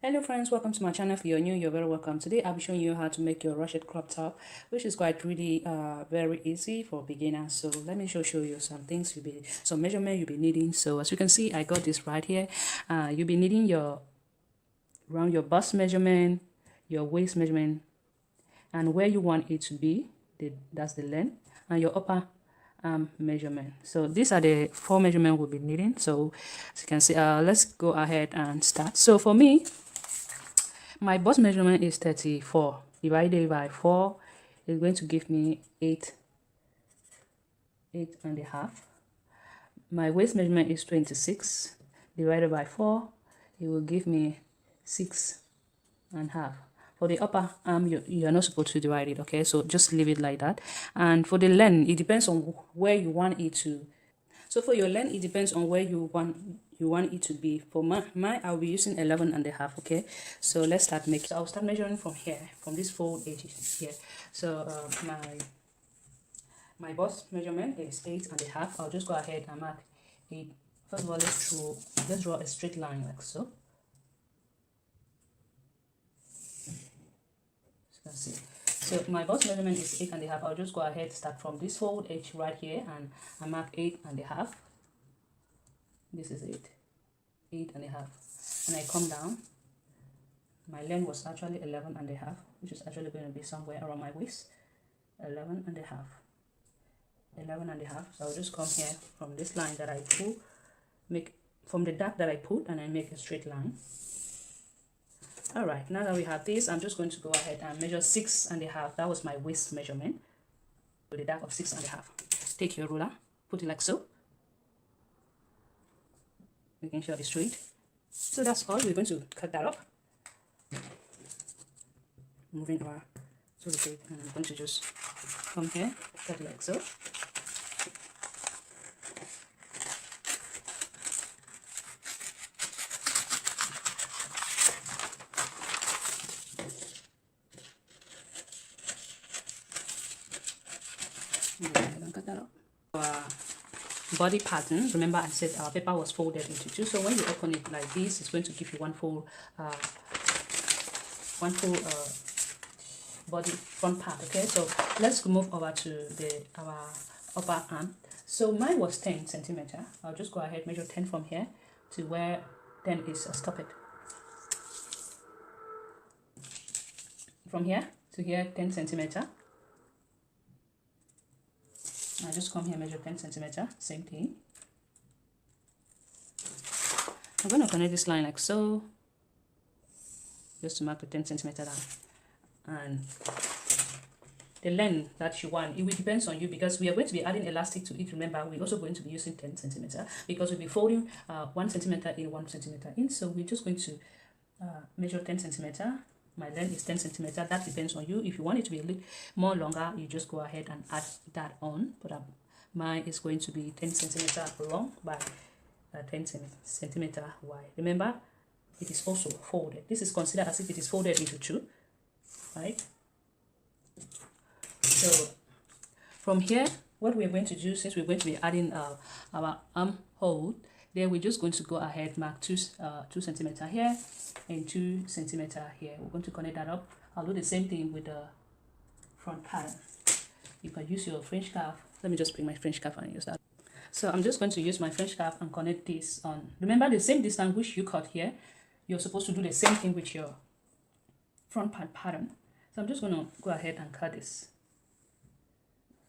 Hello friends, welcome to my channel. If you're new, you're very welcome. Today I'll be showing you how to make your ruched crop top, which is quite really very easy for beginners. So let me show you some things some measurement you'll be needing. So as you can see, I got this right here. You'll be needing around your bust measurement, your waist measurement, and where you want it to be. That's the length, and your upper measurement. So these are the 4 measurements we'll be needing. So as you can see, let's go ahead and start. So for me, my bust measurement is 34 divided by 4 is going to give me 8.5. My waist measurement is 26 divided by 4, it will give me 6.5. For the upper arm, you are not supposed to divide it, okay? So just leave it like that. And for the length, it depends on where you want it to. So for your length, it depends on where you want it to be. For mine, I'll be using 11.5. Okay, so let's start making. So I'll start measuring from here, from this fold edge here. So my bust measurement is 8.5. I'll just go ahead and mark 8. First of all, let's draw a straight line like so. As you can see. So my bust measurement is 8.5. I'll just go ahead, start from this fold edge right here, and I mark 8.5. This is 8.5, and I come down. My length was actually 11.5, which is actually going to be somewhere around my waist. 11.5. So I'll just come here from this line that I pull, make from the dot that I put, and I make a straight line. All right, now that we have this, I'm just going to go ahead and measure 6.5. That was my waist measurement. With the dot of 6.5. Take your ruler, put it like so, making sure it's straight. So that's all. We're going to cut that up. Moving our to the tape, and I'm going to just come here, cut it like so. Cut that up. Body pattern, remember I said our paper was folded into 2, so when you open it like this, it's going to give you one full body front part. Okay, so let's move over to our upper arm. So mine was 10 centimeter. I'll just go ahead, measure 10 from here to where 10 is stop it. From here to here, 10 centimeter. I just come here, measure 10 centimeter, same thing. I'm going to connect this line like so, just to mark the 10 centimeter down. And the length that you want, it will depends on you, because we are going to be adding elastic to it. Remember, we're also going to be using 10 centimeter because we'll be folding 1 centimeter in, 1 centimeter in. So we're just going to measure 10 centimeter. My length is 10 centimeter. That depends on you. If you want it to be a little more longer, you just go ahead and add that on. But mine is going to be 10 centimeter long by 10 centimeter wide. Remember, it is also folded. This is considered as if it is folded into 2, right? So from here, what we're going to do, since we're going to be adding our armhole, then we're just going to go ahead, mark 2 centimeter here and 2 centimeter here. We're going to connect that up. I'll do the same thing with the front pattern. You can use your French scarf. Let me just bring my French scarf and use that. So I'm just going to use my French scarf and connect this on. Remember, the same distance which you cut here, you're supposed to do the same thing with your front part pattern. So I'm just going to go ahead and cut this.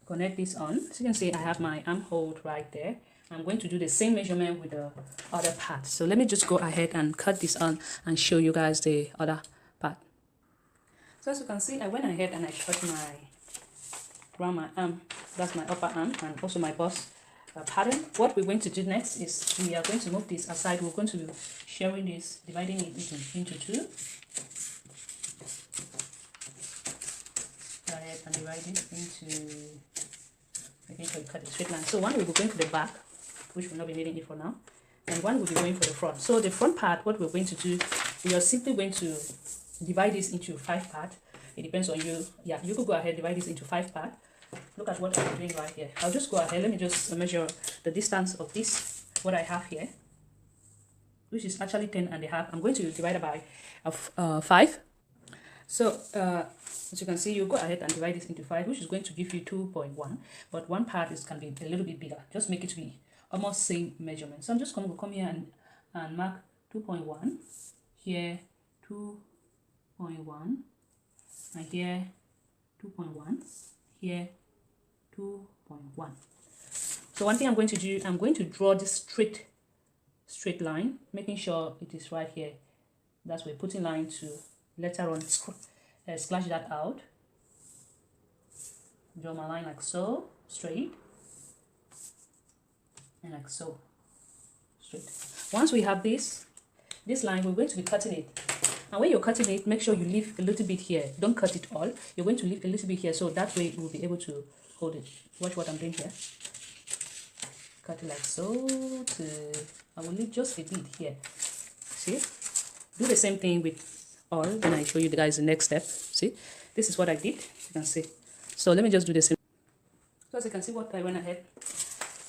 Connect this on. So you can see I have my armhole right there. I'm going to do the same measurement with the other part. So let me just go ahead and cut this on and show you guys the other part. So as you can see, I went ahead and I cut around my arm. That's my upper arm and also my bust pattern. What we're going to do next is we are going to move this aside. We're going to be sharing this, dividing it into 2. Go ahead and divide it into, making sure you cut a straight line. So one will be going to the back, which will not be needing it for now, and one will be going for the front. So the front part, what we're going to do, we are simply going to divide this into 5 parts. It depends on you. Yeah, you could go ahead, divide this into 5 parts. Look at what I'm doing right here. I'll just go ahead, let me just measure the distance of this, what I have here. which is actually 10.5. I'm going to divide it by 5. So as you can see, you go ahead and divide this into 5, which is going to give you 2.1, but one part can be a little bit bigger. Just make it to be almost same measurement. So I'm just going to come here and mark 2.1 here, 2.1, and here 2.1, here 2.1. So one thing I'm going to do, I'm going to draw this straight line, making sure it is right here. That's why putting line to later on splash that out. Draw my line like so, straight, and like so, straight. Once we have this line, we're going to be cutting it. And when you're cutting it, make sure you leave a little bit here. Don't cut it all. You're going to leave a little bit here, so that way we'll be able to hold it. Watch what I'm doing here. Cut it like so. I will leave just a bit here. See? Do the same thing with all. Then I show you guys the next step. See? This is what I did. You can see. So let me just do the same. So as you can see what I went ahead.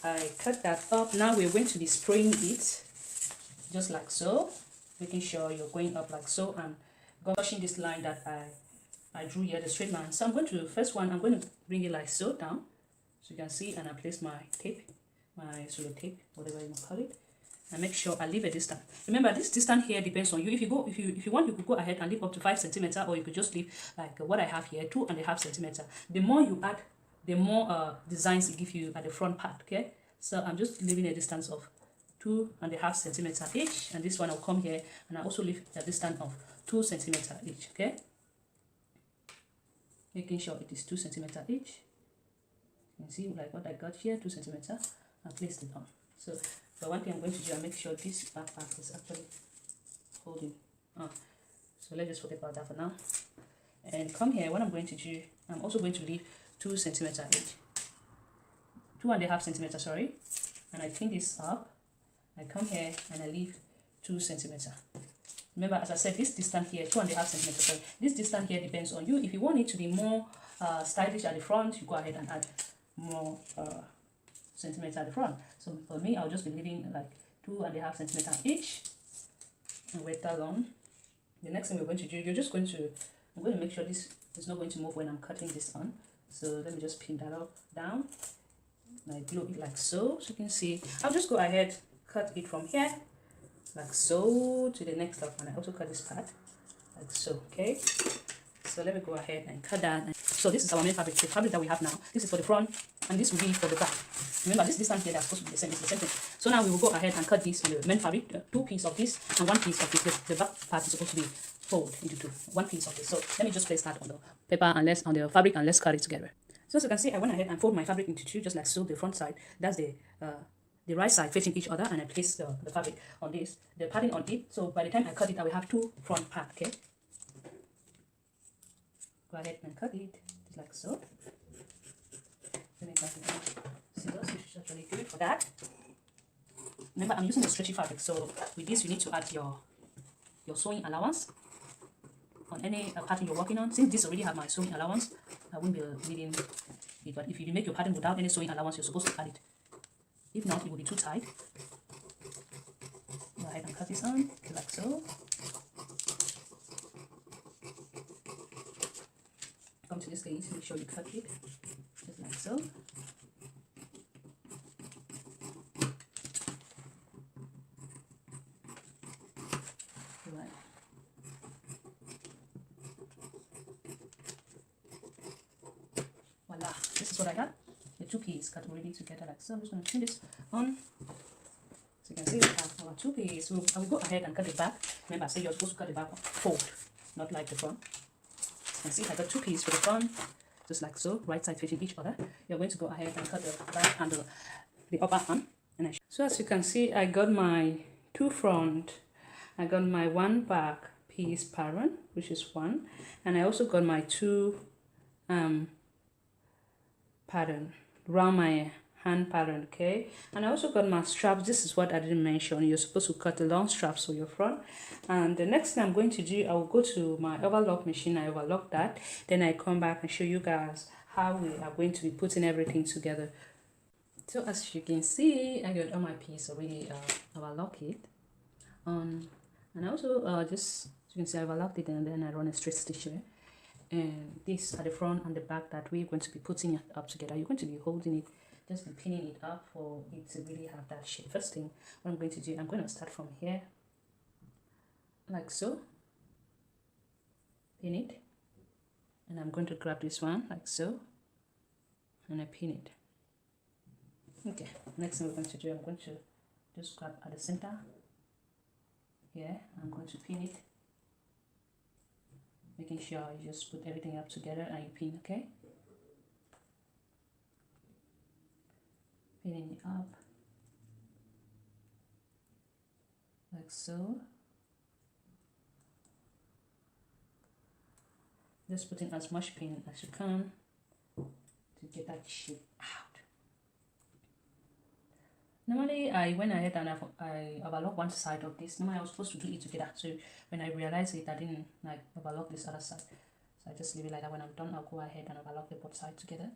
I cut that up. Now we're going to be spraying it just like so. Making sure you're going up like so and brushing this line that I drew here, the straight line. So I'm going to, first one, I'm going to bring it like so down. So you can see, and I place my tape, my solo tape, whatever you want to call it. And make sure I leave a distance. Remember, this distance here depends on you. If you want, you could go ahead and leave up to 5 centimeters, or you could just leave like what I have here, 2.5 centimeters. The more you add, the more designs it give you at the front part. Okay, so I'm just leaving a distance of 2.5 centimeters each, and this one will come here, and I also leave a distance of 2 centimeters each. Okay, making sure it is 2 centimeters each. You can see like what I got here, 2 centimeters. I placed it on. So one thing I'm going to do, I make sure this back part is actually holding on. So let's just forget about that for now. And come here. What I'm going to do, I'm also going to leave 2 centimeters each, 2.5 centimeters. Sorry, and I clean this up. I come here and I leave 2 centimeters. Remember, as I said, this distance here, 2.5 centimeters. So this distance here depends on you. If you want it to be more stylish at the front, you go ahead and add more centimeters at the front. So for me, I'll just be leaving like 2.5 centimeters each, and wait that long. The next thing we're going to do, I'm going to make sure this is not going to move when I'm cutting this on. So let me just pin that up down. And I glue it like so. So you can see, I'll just go ahead, cut it from here like so to the next step, and I also cut this part like so. Okay, so let me go ahead and cut that. So this is our main fabric, the fabric that we have now. This is for the front, and this will be for the back. Remember, this distance here, they're supposed to be the same. It's the same thing. So now we will go ahead and cut this, the main fabric, 2 pieces of this and 1 piece of this. The back part is supposed to be folded into 2, 1 piece of this. So let me just place that on the paper and on the fabric, and let's cut it together. So as you can see, I went ahead and fold my fabric into 2, just like so. The front side, that's the right side facing each other, and I place the fabric on this, the pattern on it. So by the time I cut it, I will have 2 front part. Okay, go ahead and cut it just like so. Let me cut it out. Scissors, which is actually good for that. Remember, I'm using a stretchy fabric, so with this you need to add your sewing allowance on any pattern you're working on. Since this already have my sewing allowance, I won't be needing it. But if you make your pattern without any sewing allowance, you're supposed to add it. If not, it will be too tight. Go ahead and cut this on like so. Come to this stage, make sure you cut it just like so. Voila, this is what I got. The 2 pieces cut already together like so. I'm just going to turn this on. So you can see we have our 2 pieces. So I will go ahead and cut the back. Remember, I said you're supposed to cut the back fold, not like the front. You can see I got 2 pieces for the front, just like so, right side facing each other. You're going to go ahead and cut the back and the upper arm. So as you can see, I got my 2 front, I got my 1 back piece pattern, which is 1, and I also got my 2 pattern around my hand pattern. Okay, and I also got my straps. This is what I didn't mention. You're supposed to cut the long straps for your front. And the next thing I'm going to do, I will go to my overlock machine. I overlock that, then I come back and show you guys how we are going to be putting everything together. So as you can see, I got all my piece already overlocked. And I also just, as you can see, I've overlocked it and then I run a straight stitch here. And this at the front and the back that we're going to be putting it up together. You're going to be holding it, just be pinning it up for it to really have that shape. First thing, what I'm going to do, I'm going to start from here, like so, pin it, and I'm going to grab this one like so, and I pin it. Okay, next thing we're going to do, I'm going to just grab at the center here, I'm going to pin it, making sure you just put everything up together and you pin, okay? Pinning it up like so. Just putting as much pin as you can to get that shape out. Normally, I went ahead and I overlocked one side of this. Normally, I was supposed to do it together. So when I realized it, I didn't like overlock this other side. So I just leave it like that. When I'm done, I'll go ahead and overlock the both sides together.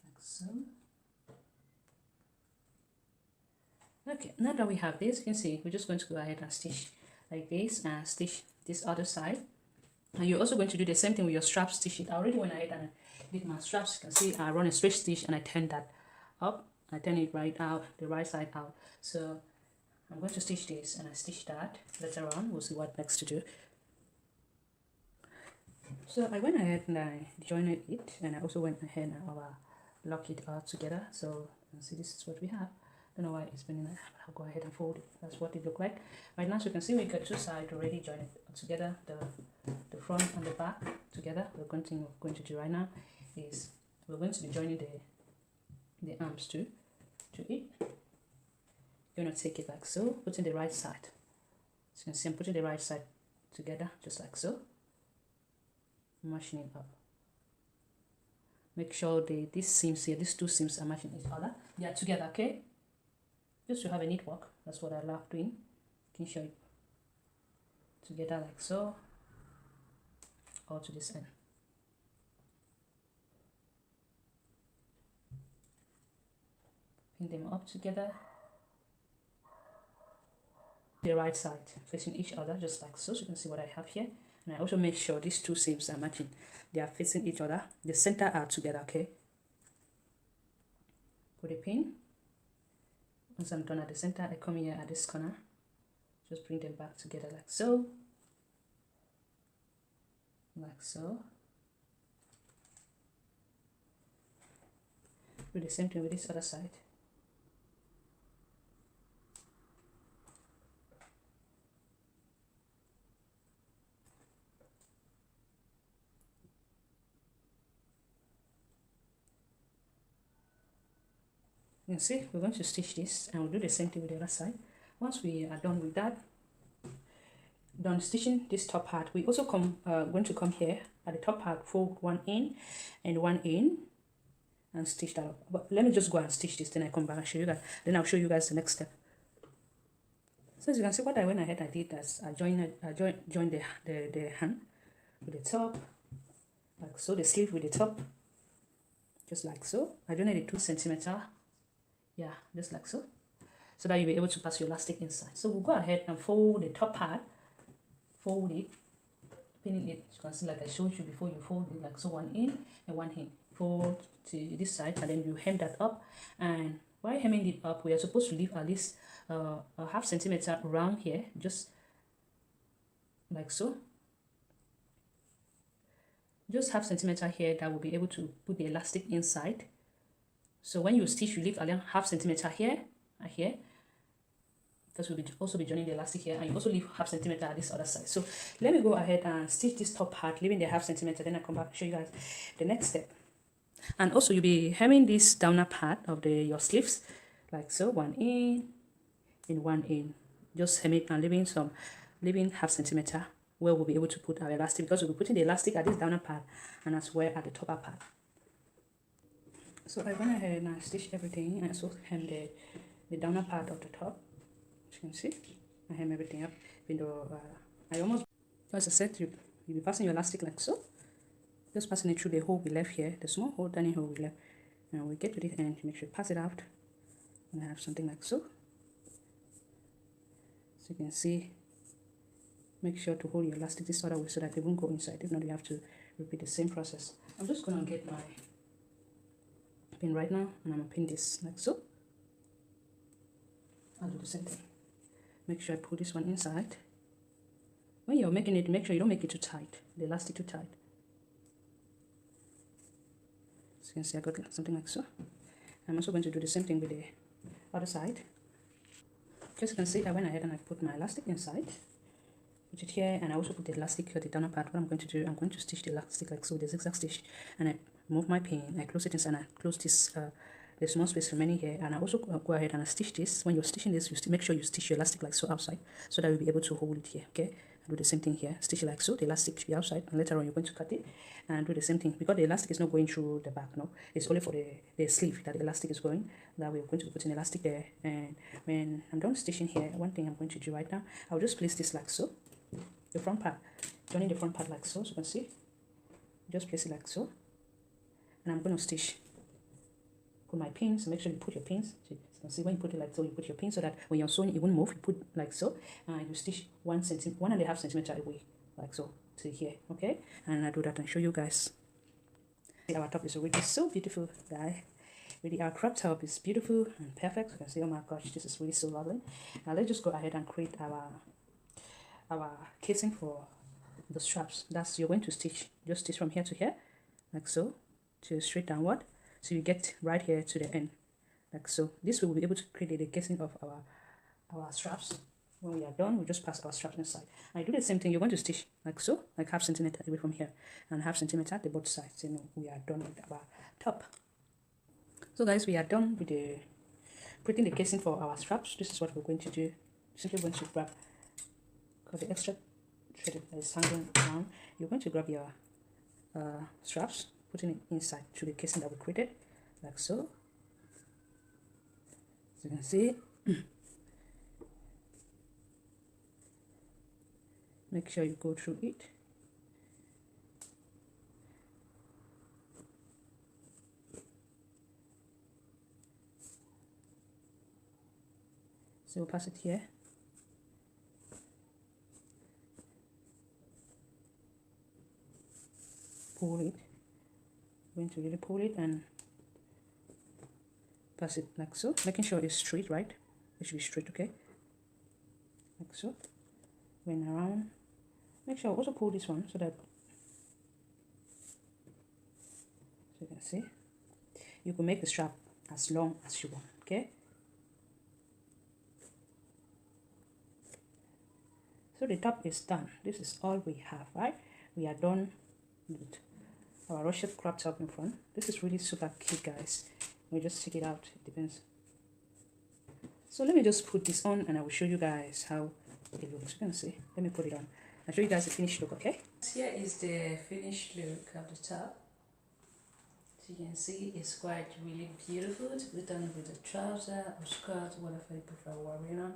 Like so. Okay, now that we have this, you can see we're just going to go ahead and stitch like this and stitch this other side. And you're also going to do the same thing with your strap, stitch it. I already went ahead and did my straps. You can see I run a straight stitch and I turn that up. I turn it right out, the right side out. So I'm going to stitch this and I stitch that. Later on, we'll see what next to do. So I went ahead and I joined it, and I also went ahead and lock it all together. So you can see this is what we have. Don't know why it's been in there, but I'll go ahead and fold it. That's what it looked like. Right now, so you can see we got two sides already joined together, the front and the back together. The one thing we're going to do right now is we're going to be joining the arms to it. You're going to take it like so, putting the right side. So you can see I'm putting the right side together, just like so. Mashing it up. Make sure these seams here, these two seams are matching each other. They are together, okay? Just to have a neat work. That's what I love doing. Can show it together like so, or to this end. Pin them up together. The right side facing each other, just like so. So you can see what I have here. And I also make sure these two seams are matching. They are facing each other. The center are together, okay? Put a pin. Once I'm done at the center, I come here at this corner. Just bring them back together like so. Like so. Do the same thing with this other side. You can see we're going to stitch this and we'll do the same thing with the other side. Once we are done with that, done stitching this top part, we also going to come here at the top part, fold one in and one in and stitch that up. But let me just go and stitch this, then I come back and show you guys. Then I'll show you guys the next step. So as you can see, what I went ahead I did is I joined the hand with the top, like so, the sleeve with the top, just like so. I joined it 2 centimeters. Yeah, just like so, so that you'll be able to pass your elastic inside. So we'll go ahead and fold the top part, fold it, pinning it. You can see like I showed you before, you fold it like so, one in and one in. Fold to this side and then you hem that up. And while hemming it up, we are supposed to leave at least a half centimeter around here, just like so. Just half centimeter here, that will be able to put the elastic inside. So when you stitch, you leave a half centimeter here and here, because we'll also be joining the elastic here, and you also leave half centimeter at this other side. So let me go ahead and stitch this top part, leaving the half centimeter, then I come back and show you guys the next step. And also you'll be hemming this downer part of your sleeves like so, one in and one in. Just hem it and leaving half centimeter where we'll be able to put our elastic, because we'll be putting the elastic at this downer part and as well at the topper part. So I went ahead and I stitched everything, and I also hem the downer part of the top. As you can see, I hem everything up. Even though I almost, as I said, you'll be passing your elastic like so. Just passing it through the hole we left here, the small hole, tiny hole we left. Now we get to this end, make sure you pass it out And I have something like so. So you can see, make sure to hold your elastic this other way so that it won't go inside. If not, you have to repeat the same process. I'm just going to get my pin right now, and I'm going to pin this like so. I'll do the same thing. Make sure I pull this one inside. When you're making it, make sure you don't make it too tight, the elastic too tight. So you can see I got something like so. I'm also going to do the same thing with the other side. Just you can see, I went ahead and I put my elastic inside, put it here, and I also put the elastic at the down part. What I'm going to do, I'm going to stitch the elastic like so, the zigzag stitch, and I move my pin, I close it inside, and I close this the small space remaining here, and I also go ahead and I stitch this. When you're stitching this, you make sure you stitch your elastic like so outside, so that you'll be able to hold it here. Okay, I do the same thing here, stitch it like so, the elastic should be outside, and later on you're going to cut it and do the same thing, because the elastic is not going through the back, no, it's only for the sleeve that the elastic is going. That we're going to put an elastic there, and when I'm done stitching here, one thing I'm going to do right now, I'll just place this like so, the front part, joining the front part like so, so you can see, just place it like so, and I'm going to stitch. Put my pins, make sure you put your pins. So you can see when you put it like so, you put your pins so that when you're sewing, it won't move. You put like so, and you stitch 1.5 centimeter away, like so, to here, okay? And I do that and show you guys. Our top is already so beautiful, guys. Really, our crop top is beautiful and perfect. You can see, oh my gosh, this is really so lovely. Now let's just go ahead and create our casing for the straps. That's, you're going to stitch, just stitch from here to here, like so, to straight downward. So you get right here to the end, like so. This way we'll be able to create the casing of our straps. When we are done, we just pass our straps inside. And I do the same thing. You're going to stitch like so, like half centimeter away from here, and half centimeter at the both sides. You know, we are done with our top. So guys, we are done with the creating the casing for our straps. This is what we're going to do. Simply going to grab, because the extra thread that is hanging down, you're going to grab your straps, putting it inside to the casing that we created, like so. As you can see, make sure you go through it. So we'll pass it here. Pull it. Going to really pull it and pass it like so, making sure it's straight, right? It should be straight, okay? Like so. Going around. Make sure also pull this one so that, so you can see, you can make the strap as long as you want, okay? So the top is done. This is all we have, right? We are done with our Ruched crop top in front. This is really super cute, guys. We just check it out. It depends. So let me just put this on and I will show you guys how it looks. You can see. Let me put it on. I'll show you guys the finished look, okay? Here is the finished look of the top. So you can see it's quite really beautiful to put on with a trouser or skirt, whatever you prefer wearing on.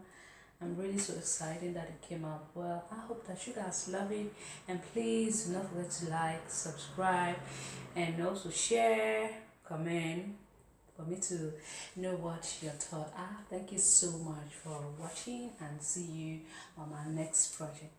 I'm really so excited that it came out well. I hope that you guys love it, and please do not forget to like, subscribe, and also share, comment for me to know what your thoughts are. Thank you so much for watching, and see you on my next project.